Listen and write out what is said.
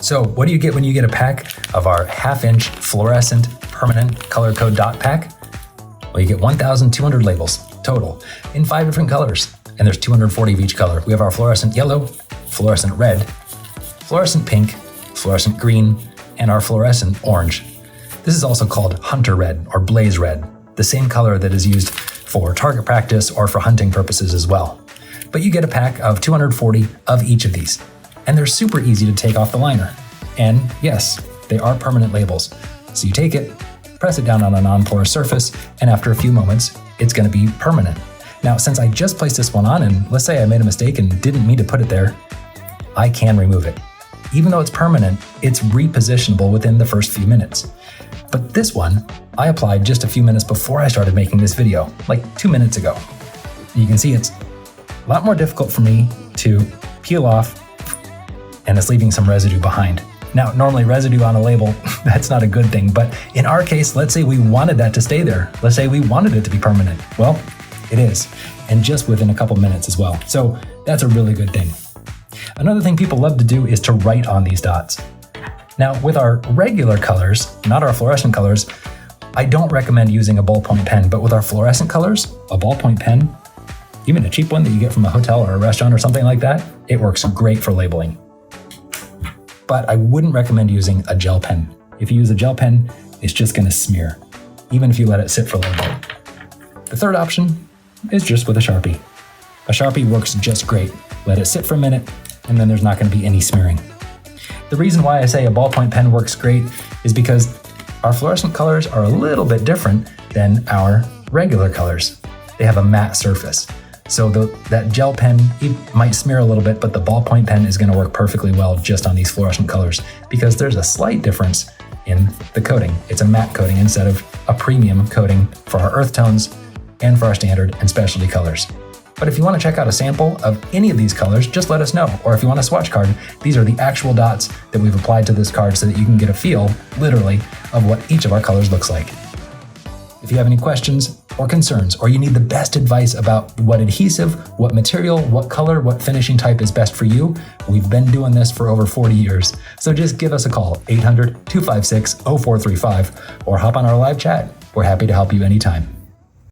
So what do you get when you get a pack of our 1/2-inch fluorescent permanent color code dot pack? Well, you get 1,200 labels total in 5 different colors, and there's 240 of each color. We have our fluorescent yellow, fluorescent red, fluorescent pink, fluorescent green, and our fluorescent orange. This is also called hunter red or blaze red, the same color that is used for target practice or for hunting purposes as well. But you get a pack of 240 of each of these, and they're super easy to take off the liner. And yes, they are permanent labels. So you take it, press it down on a non-porous surface, and after a few moments, it's going to be permanent. Now, since I just placed this one on, and let's say I made a mistake and didn't mean to put it there, I can remove it. Even though it's permanent, it's repositionable within the first few minutes. But this one, I applied just a few minutes before I started making this video, like 2 minutes ago. You can see it's a lot more difficult for me to peel off, and it's leaving some residue behind. Now, normally residue on a label, that's not a good thing, but in our case, let's say we wanted that to stay there. Let's say we wanted it to be permanent. Well, it is, and just within a couple minutes as well. So that's a really good thing. Another thing people love to do is to write on these dots. Now, with our regular colors, not our fluorescent colors, I don't recommend using a ballpoint pen, but with our fluorescent colors, a ballpoint pen, even a cheap one that you get from a hotel or a restaurant or something like that, it works great for labeling. But I wouldn't recommend using a gel pen. If you use a gel pen, it's just gonna smear, even if you let it sit for a little bit. The third option is just with a Sharpie. A Sharpie works just great. Let it sit for a minute, and then there's not gonna be any smearing. The reason why I say a ballpoint pen works great is because our fluorescent colors are a little bit different than our regular colors. They have a matte surface. So that gel pen, it might smear a little bit, but the ballpoint pen is gonna work perfectly well just on these fluorescent colors because there's a slight difference in the coating. It's a matte coating instead of a premium coating for our earth tones and for our standard and specialty colors. But if you want to check out a sample of any of these colors, just let us know. Or if you want a swatch card, these are the actual dots that we've applied to this card so that you can get a feel, literally, of what each of our colors looks like. If you have any questions or concerns, or you need the best advice about what adhesive, what material, what color, what finishing type is best for you, we've been doing this for over 40 years. So just give us a call, 800-256-0435, or hop on our live chat. We're happy to help you anytime.